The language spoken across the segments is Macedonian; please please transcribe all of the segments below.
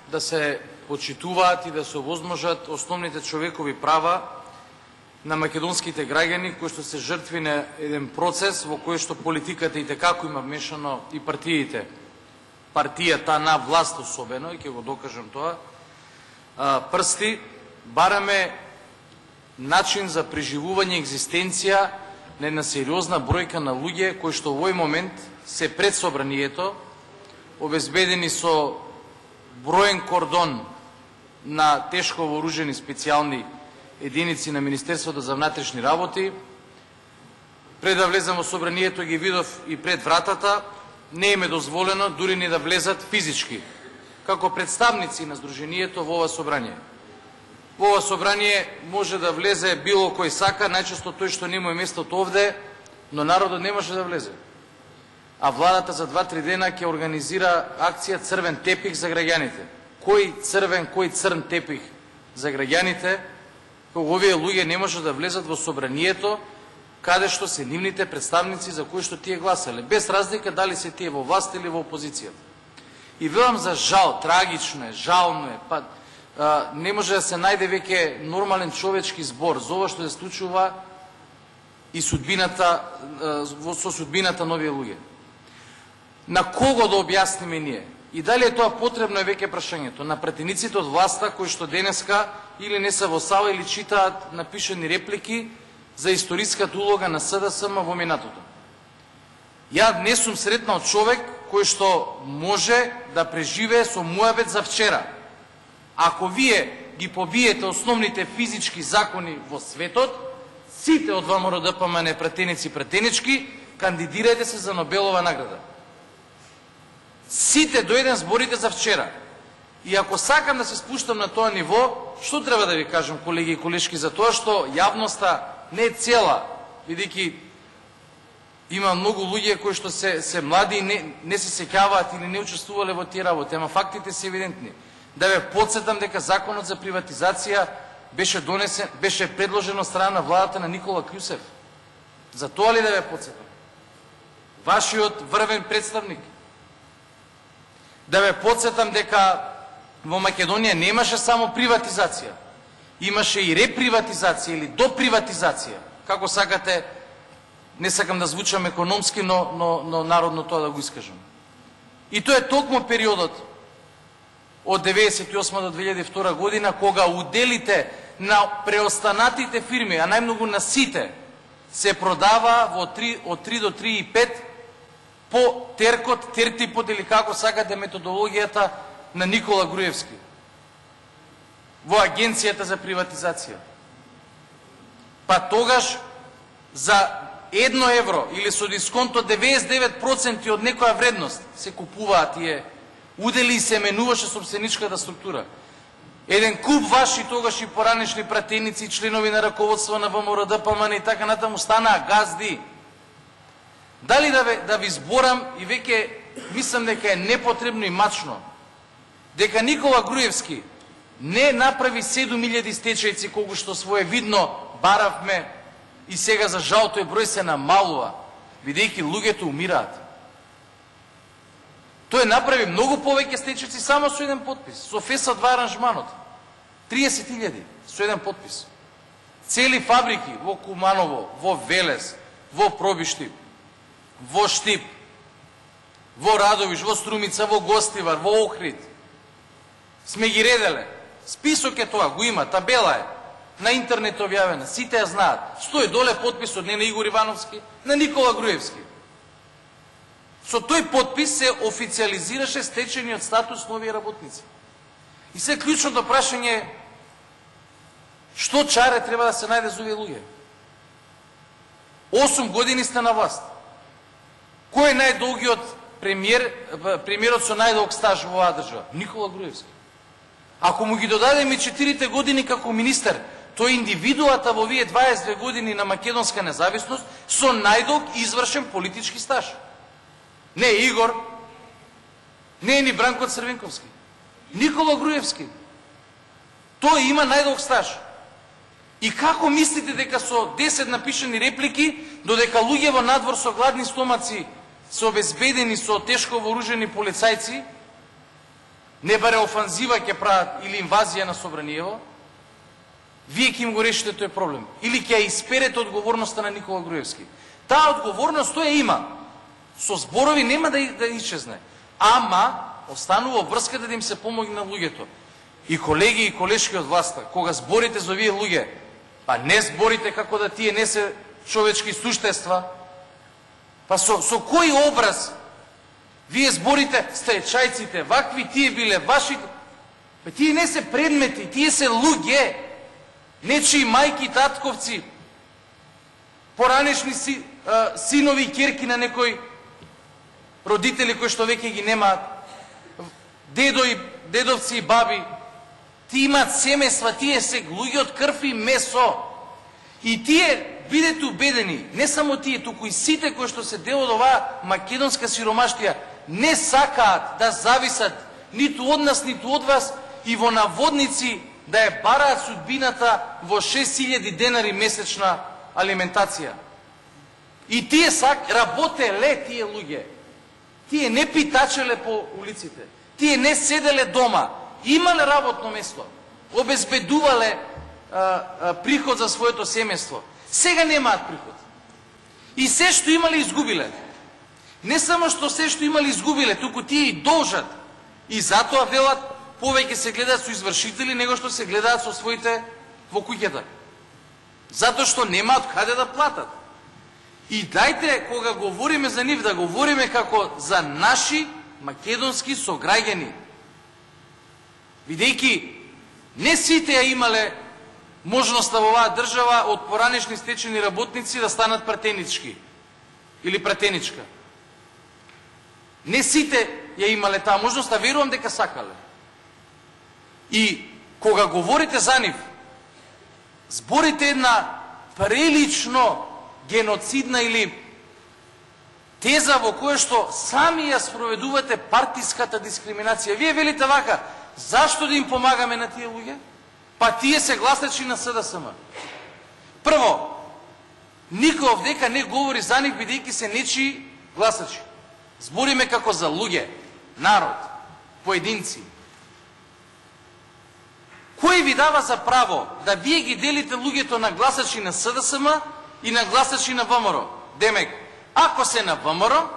да се почитуваат и да се овозможат основните човекови права на македонските граѓани кои што се жртви на еден процес во кој што политиката и текако има вмешано и партиите. Партијата на власт особено, и ќе го докажам тоа, прсти, бараме начин за преживување екзистенција на една сериозна бројка на луѓе кои што во овој момент се пред собранието, обезбедени со броен кордон на тешко вооружени специјални единици на Министерството за внатрешни работи. Пред да влезам во собранието ги видов и пред вратата, не им е дозволено дури ни да влезат физички, како представници на Сдруженијето во ова собрание. Во ова собрание може да влезе било кој сака, најчесто тој што нема местото овде, но народот не може да влезе. А владата за 2-3 дена ќе организира акција црвен тепих за граѓаните. Кој црвен, кој црн тепих за граѓаните, кога овие луѓе не може да влезат во собранието, каде што се нивните представници за кои што тие гласале, без разлика дали се тие во власт или во опозицијата. И велам за жал, трагично е, жално е, па не може да се најде веќе нормален човечки збор за ова што се случува и судбината, со судбината на овие луѓе. На кого да објасниме ние? И дали е тоа потребно е веќе прашањето? На пратениците од власта кои што денеска или не се во сала или читаат напишани реплики за историската улога на СДСМ во минатото. Ја не сум сретнал човек кој што може да преживее со муабет за вчера. Ако вие ги побиете основните физички закони во светот, сите од ВМРО-ДПМН пратеници пратенички, кандидирајте се за Нобелова награда. Сите до еден зборите за вчера. И ако сакам да се спуштам на тоа ниво, што треба да ви кажам, колеги и колешки, за тоа што јавноста не е цела, бидејќи има многу луѓе кои што се млади и не се сеќаваат или не учествувале во тие работи, ама фактите се евидентни. Да ве подсетам дека законот за приватизација беше предложен од страна на владата на Никола Кјусев. За тоа ли да ве подсетам? Вашиот врвен представник. Да ве подсетам дека во Македонија немаше само приватизација. Имаше и реприватизација или доприватизација. Како сакате, не сакам да звучам економски, но народно тоа да го искажам. И тоа е токму периодот од 1998 до 2002 година, кога уделите на преостанатите фирми, а најмногу на сите, се продава од 3 до 3,5 по теркот, тертипот или како сакате методологијата на Никола Груевски во Агенцијата за приватизација. Па тогаш за 1 евро или со дисконт од 99% од некоја вредност се купуваат тие удели и се менуваше собственичката структура. Еден куп ваши тогаш и поранешни пратеници, членови на раководство на ВМРО-ДПМН и така натаму станаа газди. Дали да ви зборам, и веќе мислам дека е непотребно и мачно, дека Никола Груевски не направи 7000 стечајци колку што своевидно баравме и сега за жал тој број се намалува, бидејќи луѓето умираат. Тој направи многу повеќе стечајци само со еден подпис, со ФЕСА 2 аранжманот. 30.000 со еден подпис. Цели фабрики во Куманово, во Велес, во Пробишти, во Штип, во Радовиш, во Струмица, во Гостивар, во Охрид. Сме ги ределе. Список е тоа, го има, табела е. На интернет објавена, сите ја знаат. Стои доле подписот не на Игор Ивановски, на Никола Груевски. Со тој подпис се официализираше стечениот статус на овие работници. И се клучното прашање е што чаре треба да се најде за овие луѓе? 8 години сте на власт. Кој е најдолгиот премиерот со најдолг стаж во оваа држава? Никола Груевски. Ако му ги додадеме 4 години како министер, тој индивидуата во овие 22 години на македонска независност со најдолг извршен политички стаж. Не е Игор, не е ни Бранко Црвенковски. Никола Груевски. Тој има најдолг стаж. И како мислите дека со 10 напишани реплики, додека луѓе во надвор со гладни стомаци се обезбедени со тешко вооружени полицајци, не баре офанзива ќе прават или инвазија на Собраниево, вие ќе им го решите тој проблем. Или ќе ја исперете одговорноста на Никола Груевски. Таа одговорност тој ја има. Со зборови нема да исчезне. Ама, останува врската да им се помогне на луѓето. И колеги и колешки од власта, кога зборите за овие луѓе, па не зборите како да тие не се човечки суштества, па со кој образ вие зборите стечајците, вакви тие биле ваши, па тие не се предмети, тие се луѓе, нечии мајки, татковци, поранешни синови и ќерки на некои родители кои што веќе ги немаат, дедовци и баби, тие имаат семејства, тие се луѓе од крв и месо. И тие, бидете убедени, не само тие, туку и сите кои што се дел од оваа македонска сиромаштија, не сакаат да зависат ниту од нас, ниту од вас и во наводници да ја бараат судбината во 6000 денари месечна алиментација. И тие работеле тие луѓе. Тие не питачеле по улиците. Тие не седеле дома. Имале работно место. Обезбедувале приход за своето семејство. Сега немаат приход. И се што имале изгубиле. Не само што се што имале изгубиле, туку тие и должат. И затоа велат повеќе се гледаат со извршители него што се гледаат со своите во куќата. Затоа што немаат каде да платат. И дајте, кога говориме за нив, да говориме како за наши македонски сограѓани. Бидејќи не сите ја имале можноста во оваа држава од поранешни стечени работници да станат пратенички или пратеничка. Не сите ја имале таа можност, а верувам дека сакале. И кога говорите за нив, зборите една прилично геноцидна или теза во која што сами ја спроведувате партиската дискриминација. Вие велите вака, зашто да им помагаме на тие луѓе? Па тие се гласачи на СДСМ. Прво, никој овдека не говори за нив, бидејќи се нечии гласачи. Збориме како за луѓе, народ, поединци. Кој ви дава за право да вие ги делите луѓето на гласачи на СДСМ и на гласачи на ВМРО? Демек, ако се на ВМРО,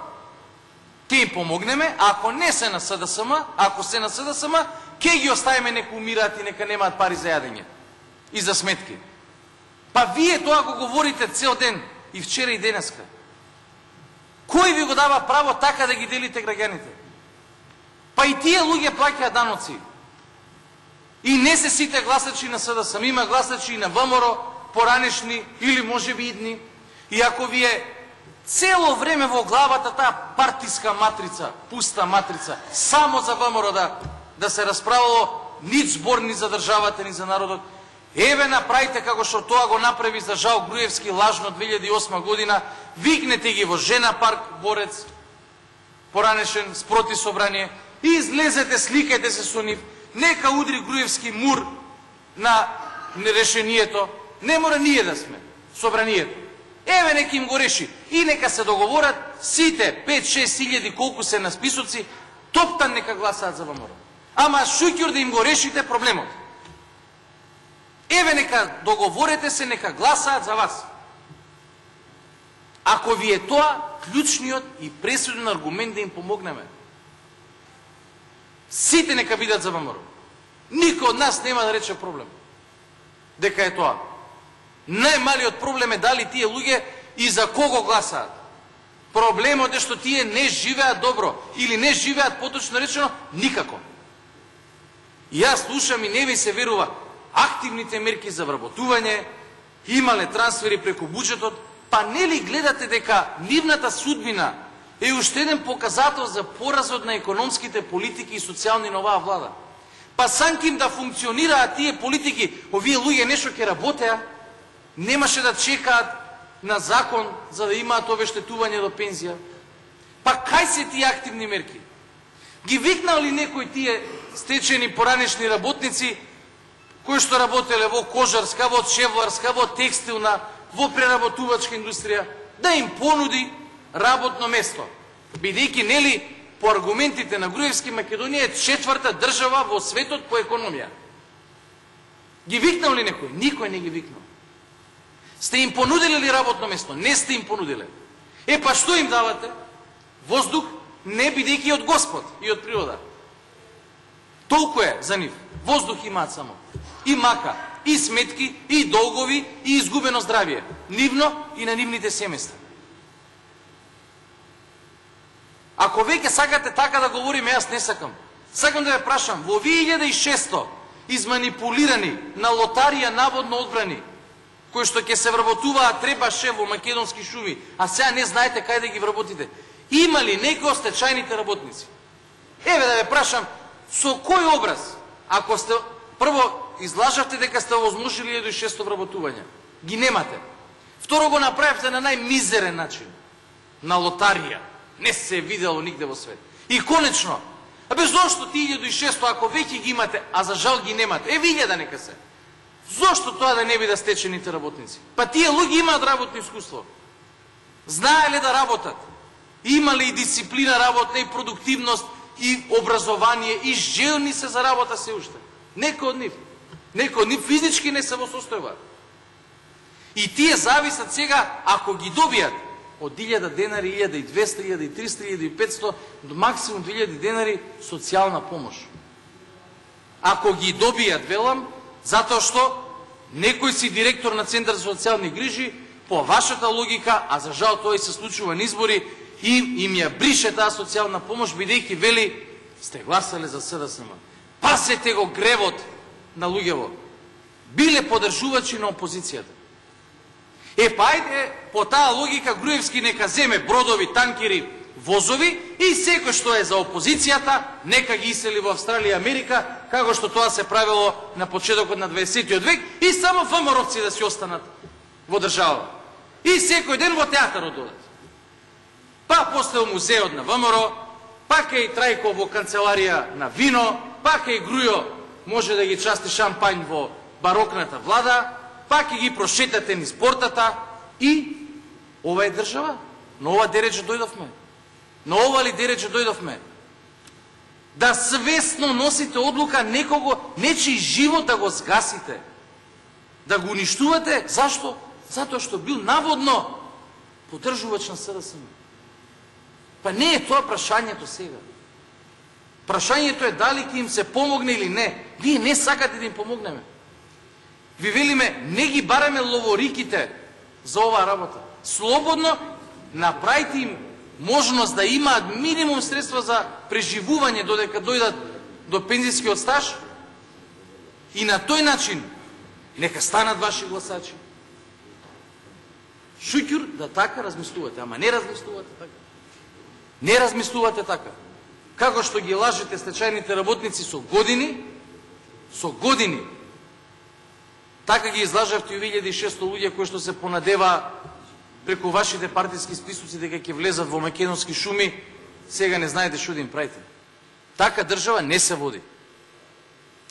ќе им помогнеме, ако не се на СДСМ, ако се на СДСМ, ќе ги оставиме нека умираат и нека немаат пари за јадење и за сметки. Па вие тоа го говорите цел ден, и вчера и денеска. Кој ви го дава право така да ги делите граѓаните? Па и тие луѓе плаќаат даноци. И не се сите гласачи на СДСМ, има гласачи и на ВМРО, поранешни или можеби идни. И ако ви е цело време во главата таа партиска матрица, пуста матрица, само за ВМРО да се расправало, нит збор ни за државата, ни за народот, еве направите како што тоа го направи за Жал Груевски лажно 2008 година, викнете ги во Жена парк, борец, поранешен, спроти собрание, и излезете, сликайте се со нив, нека удри Груевски мур на решението, не мора ние да сме, собранието. Еве нека им го реши и нека се договорат сите 5-6 хиляди колку се на списоци, топтан нека гласаат за ВМРО. Ама шуќур да им го решите проблемот. Еве нека договорете се, нека гласаат за вас. Ако ви е тоа клучниот и пресуден аргумент да им помогнеме, сите нека бидат за ВМРО. Никој од нас нема да рече проблем. Дека е тоа. Најмалиот проблем е дали тие луѓе и за кого гласаат. Проблемот е што тие не живеат добро или не живеат, поточно речено, никако. И јас слушам и не ми се верува активните мерки за вработување, имале трансфери преку буџетот, па нели гледате дека нивната судбина е уште еден показател за поразот на економските политики и социјални на оваа влада. Па санким да функционираат тие политики, овие луѓе нешто ќе работеа, немаше да чекаат на закон за да имаат обештетување до пензија. Па кај се тие активни мерки? Ги викнал ли некој тие стечени поранешни работници кои што работеле во кожарска, во чевларска, во текстилна, во преработувачка индустрија, да им понуди работно место? Бидејќи нели по аргументите на Груевски, Македонија е 4-та држава во светот по економија. Ги викнал ли некој? Никој не ги викнал. Сте им понудили ли работно место? Не сте им понудили. Па што им давате? Воздух, не бидејќи од Господ и од природа. Толку е за нив. Воздух имаат само. И мака, и сметки, и долгови, и изгубено здравие. Нивно и на нивните семејства. Ако веќе сакате така да говориме, јас не сакам. Сакам да ве прашам, во 2600 изманипулирани на лотарија наводно одбрани, кои што ќе се вработуваат требаше во македонски шуми, а сега не знаете кај да ги вработите. Има ли некој од стечајните работници? Еве да ве прашам, со кој образ, ако сте прво излажавте дека сте возможили 1600 вработувања, ги немате. Второ го направивте на најмизерен начин, на лотарија. Не се е видело нигде во свет. И конечно, зошто ти 1600 ако веќе ги имате, а за жал ги немате? 1000 нека се. Зошто тоа да не биде стечените работници? Па тие луѓе имаат работно искуство. Знаеле да работат. Имале и дисциплина работна, и продуктивност, и образование, и желни се за работа се уште. Некој од нив физички не се во состојба. И тие зависат сега, ако ги добијат, од 1000 денари, 1200, 1300, 1500, до максимум 2000 денари социјална помош. Ако ги добијат, велам, затоа што некој си директор на Центар за социјални грижи, по вашата логика, а за жал тоа и се случува на избори, им ја брише таа социјална помош, бидејќи вели, сте гласале за СДСМ. Пасете го гревот на луѓево. Биле подржувачи на опозицијата. Па ајде, по таа логика, Груевски нека земе бродови, танкери, возови и секој што е за опозицијата, нека ги исели во Австралија и Америка, како што тоа се правило на почетокот на 20 век, и само ВМРО-вци да си останат во држава. И секој ден во театарот додат. Па после во музеот на ВМРО, па кај Трајко во канцеларија на вино, па кај Грујо може да ги части шампањ во барокната влада, па ќе ги прошетате низ портата и ова е држава. На ова дереče дојдовме. На ова ли дереče дојдовме? Да свесно носите одлука некого, нечи живот да го згасите. Да го уништувате. Зашто? Затоа што бил наводно поддржувач на СДСМ. Па не е тоа прашањето сега. Прашањето е дали ќе им се помогне или не. Вие не сакате да им помогнеме. Ви велиме, не ги бараме ловориките за оваа работа. Слободно направите им можност да имаат минимум средства за преживување додека дојдат до пензискиот стаж и на тој начин нека станат ваши гласачи. Шуќур да така размислувате, ама не размислувате така. Не размислувате така. Како што ги лажете стечајните работници со години, така ги излажавте и 1600 луѓе кои што се понадева преку вашите партиски списоци дека ќе влезат во македонски шуми, сега не знаете што да им правите. Така држава не се води.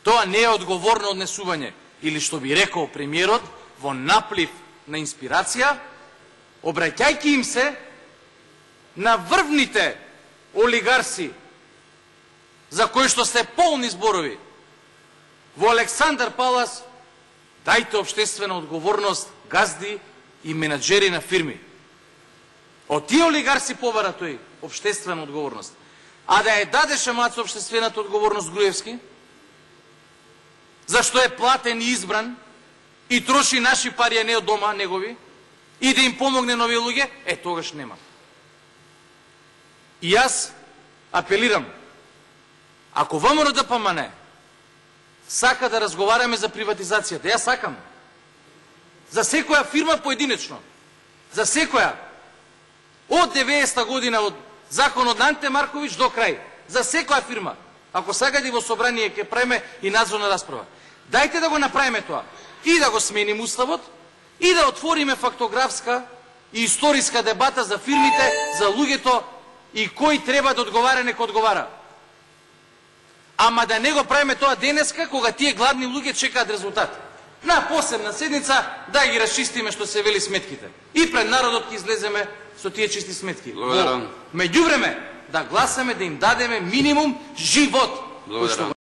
Тоа не е одговорно однесување, или што би рекол премиерот, во наплив на инспирација, обраќајќи им се на врвните олигарси, за кои што сте полни зборови. Во Александар Палас дајте обштествена одговорност газди и менаджери на фирми. Од тие олигарси побара тој обштествена одговорност. А да ја дадеше маца обштествената одговорност Груевски, зашто е платен и избран и троши наши пари, а не од дома негови, и да им помогне на овие луѓе, тогаш нема. И јас апелирам, ако ВМРО-ДПМН сака да разговараме за приватизацијата, јас сакам. За секоја фирма поединечно. За секоја. Од 90-та година, од законот на Анте Марковиќ до крај. За секоја фирма. Ако сакате во собрание ќе правиме и надзорна расправа. Дајте да го направиме тоа. И да го сменим уставот, и да отвориме фактографска и историска дебата за фирмите, за луѓето и кој треба да одговара, нека одговара. Ама да не го правиме тоа денеска, кога тие гладни луѓе чекаат резултат. На посебна седница да ги расчистиме што се вели сметките. И пред народот ќе излеземе со тие чисти сметки. Благодарам. Меѓувреме, да гласаме да им дадеме минимум живот. Благодарам.